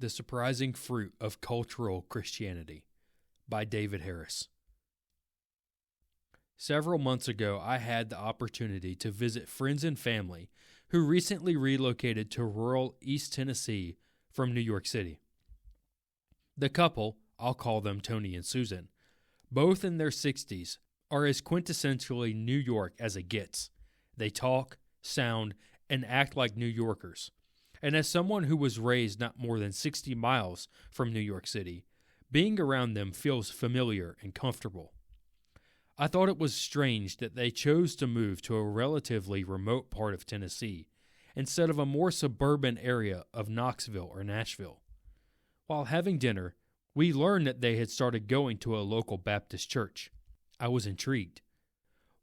The Surprising Fruit of Cultural Christianity by David Harris. Several months ago, I had the opportunity to visit friends and family who recently relocated to rural East Tennessee from New York City. The couple, I'll call them Tony and Susan, both in their 60s, are as quintessentially New York as it gets. They talk, sound, and act like New Yorkers. And as someone who was raised not more than 60 miles from New York City, being around them feels familiar and comfortable. I thought it was strange that they chose to move to a relatively remote part of Tennessee instead of a more suburban area of Knoxville or Nashville. While having dinner, we learned that they had started going to a local Baptist church. I was intrigued.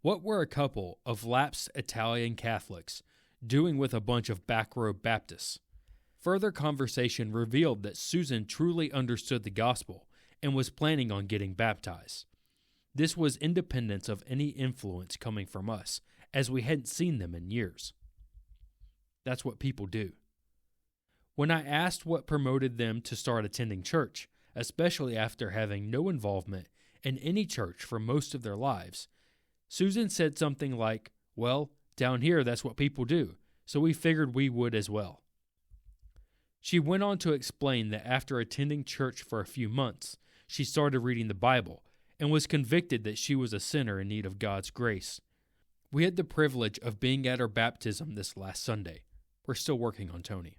What were a couple of lapsed Italian Catholics doing with a bunch of backrow Baptists? Further conversation revealed that Susan truly understood the gospel and was planning on getting baptized. This was independent of any influence coming from us, as we hadn't seen them in years. That's what people do. When I asked what promoted them to start attending church, especially after having no involvement in any church for most of their lives, Susan said something like, "Well, down here that's what people do, so we figured we would as well." She went on to explain that after attending church for a few months, she started reading the Bible and was convicted that she was a sinner in need of God's grace. We had the privilege of being at her baptism this last Sunday. We're still working on Tony.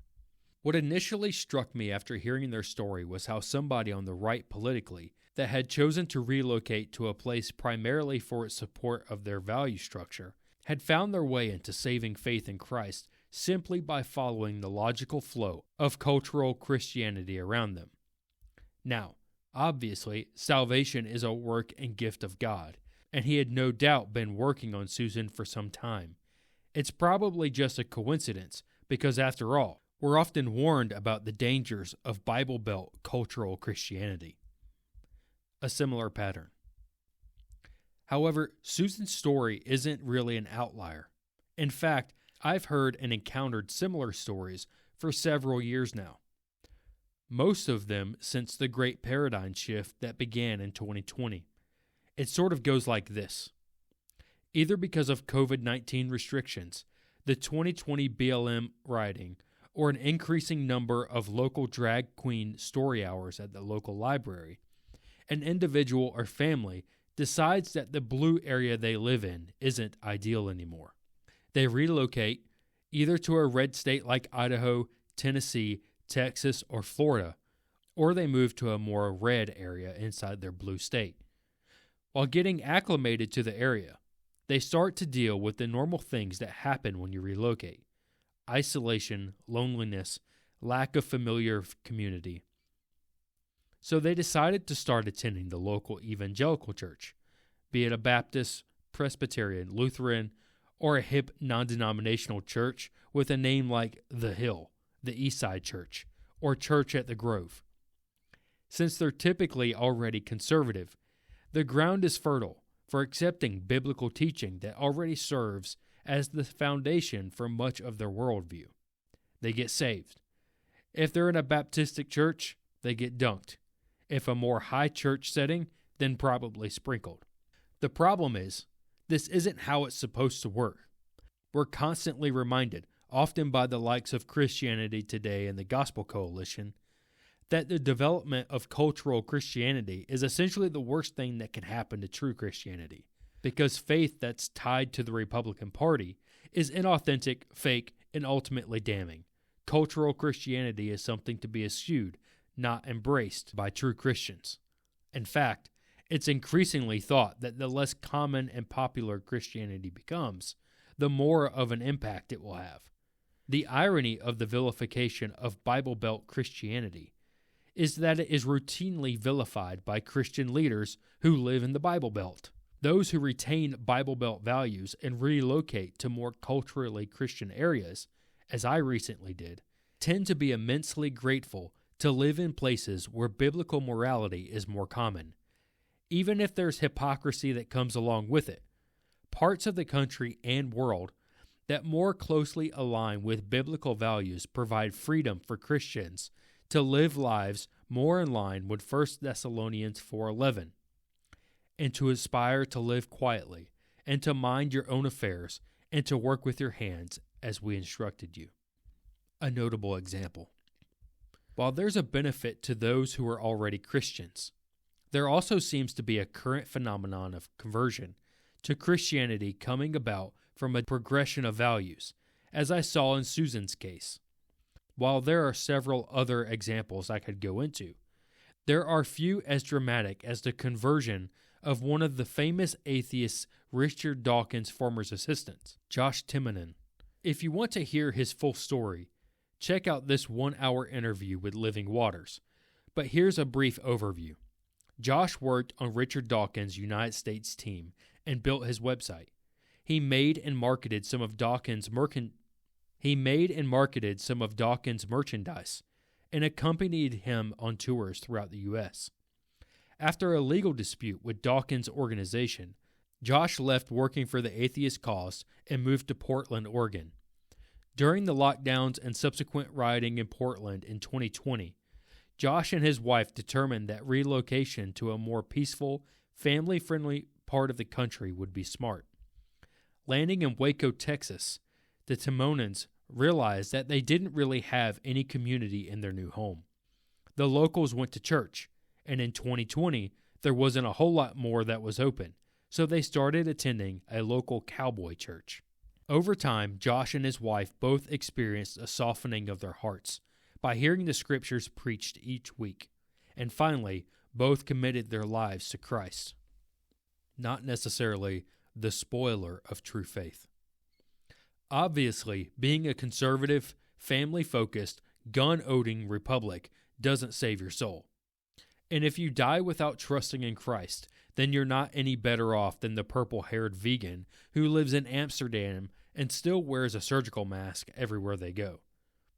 What initially struck me after hearing their story was how somebody on the right politically that had chosen to relocate to a place primarily for its support of their value structure had found their way into saving faith in Christ simply by following the logical flow of cultural Christianity around them. Now, obviously, salvation is a work and gift of God, and he had no doubt been working on Susan for some time. It's probably just a coincidence, because after all, we're often warned about the dangers of Bible Belt cultural Christianity. A similar pattern. However, Susan's story isn't really an outlier. In fact, I've heard and encountered similar stories for several years now. Most of them since the great paradigm shift that began in 2020. It sort of goes like this. Either because of COVID-19 restrictions, the 2020 BLM rioting, or an increasing number of local drag queen story hours at the local library, an individual or family decides that the blue area they live in isn't ideal anymore. They relocate either to a red state like Idaho, Tennessee, Texas, or Florida, or they move to a more red area inside their blue state. While getting acclimated to the area, they start to deal with the normal things that happen when you relocate: isolation, loneliness, lack of familiar community. So they decided to start attending the local evangelical church, be it a Baptist, Presbyterian, Lutheran, or a hip non-denominational church with a name like The Hill, the Eastside Church, or Church at the Grove. Since they're typically already conservative, the ground is fertile for accepting biblical teaching that already serves as the foundation for much of their worldview. They get saved. If they're in a Baptistic church, they get dunked. If a more high church setting, then probably sprinkled. The problem is, this isn't how it's supposed to work. We're constantly reminded, often by the likes of Christianity Today and the Gospel Coalition, that the development of cultural Christianity is essentially the worst thing that can happen to true Christianity, because faith that's tied to the Republican Party is inauthentic, fake, and ultimately damning. Cultural Christianity is something to be eschewed, not embraced by true Christians. In fact, it's increasingly thought that the less common and popular Christianity becomes, the more of an impact it will have. The irony of the vilification of Bible Belt Christianity is that it is routinely vilified by Christian leaders who live in the Bible Belt. Those who retain Bible Belt values and relocate to more culturally Christian areas, as I recently did, tend to be immensely grateful to live in places where biblical morality is more common. Even if there's hypocrisy that comes along with it, parts of the country and world that more closely align with biblical values provide freedom for Christians to live lives more in line with 1 Thessalonians 4:11, and to aspire to live quietly, and to mind your own affairs, and to work with your hands as we instructed you. A notable example. While there's a benefit to those who are already Christians, there also seems to be a current phenomenon of conversion to Christianity coming about from a progression of values, as I saw in Susan's case. While there are several other examples I could go into, there are few as dramatic as the conversion of one of the famous atheists Richard Dawkins' former assistants, Josh Timonen. If you want to hear his full story, check out this 1-hour interview with Living Waters. But here's a brief overview. Josh worked on Richard Dawkins' United States team and built his website. He made and marketed some of Dawkins' merchandise and accompanied him on tours throughout the U.S. After a legal dispute with Dawkins' organization, Josh left working for the atheist cause and moved to Portland, Oregon. During the lockdowns and subsequent rioting in Portland in 2020, Josh and his wife determined that relocation to a more peaceful, family-friendly part of the country would be smart. Landing in Waco, Texas, the Timonens realized that they didn't really have any community in their new home. The locals went to church, and in 2020, there wasn't a whole lot more that was open, so they started attending a local cowboy church. Over time, Josh and his wife both experienced a softening of their hearts by hearing the scriptures preached each week, and finally, both committed their lives to Christ. Not necessarily the spoiler of true faith. Obviously, being a conservative, family-focused, gun-owning republic doesn't save your soul. And if you die without trusting in Christ, then you're not any better off than the purple-haired vegan who lives in Amsterdam and still wears a surgical mask everywhere they go.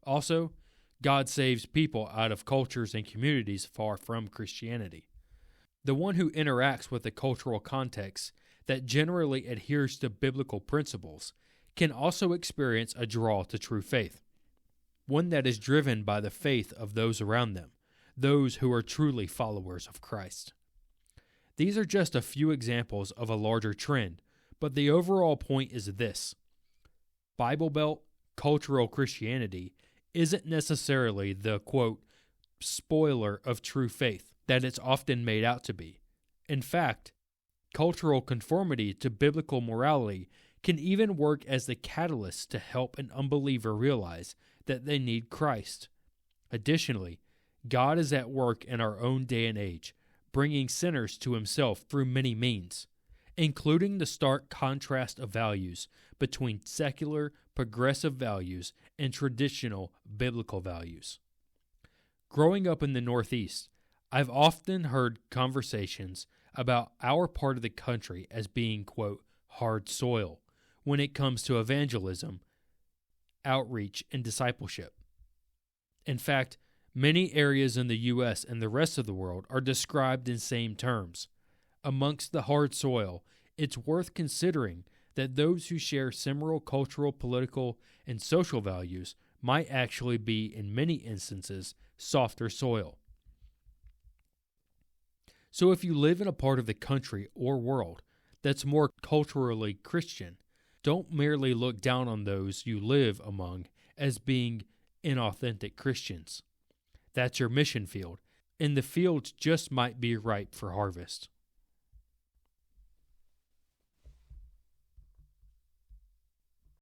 Also, God saves people out of cultures and communities far from Christianity. The one who interacts with a cultural context that generally adheres to biblical principles can also experience a draw to true faith, one that is driven by the faith of those around them, those who are truly followers of Christ. These are just a few examples of a larger trend, but the overall point is this. Bible Belt cultural Christianity isn't necessarily the, quote, spoiler of true faith that it's often made out to be. In fact, cultural conformity to biblical morality can even work as the catalyst to help an unbeliever realize that they need Christ. Additionally, God is at work in our own day and age, bringing sinners to himself through many means, including the stark contrast of values between secular, progressive values and traditional biblical values. Growing up in the Northeast, I've often heard conversations about our part of the country as being, quote, hard soil when it comes to evangelism, outreach, and discipleship. In fact, many areas in the U.S. and the rest of the world are described in same terms. Amongst the hard soil, it's worth considering that those who share similar cultural, political, and social values might actually be, in many instances, softer soil. So if you live in a part of the country or world that's more culturally Christian, don't merely look down on those you live among as being inauthentic Christians. That's your mission field, and the fields just might be ripe for harvest.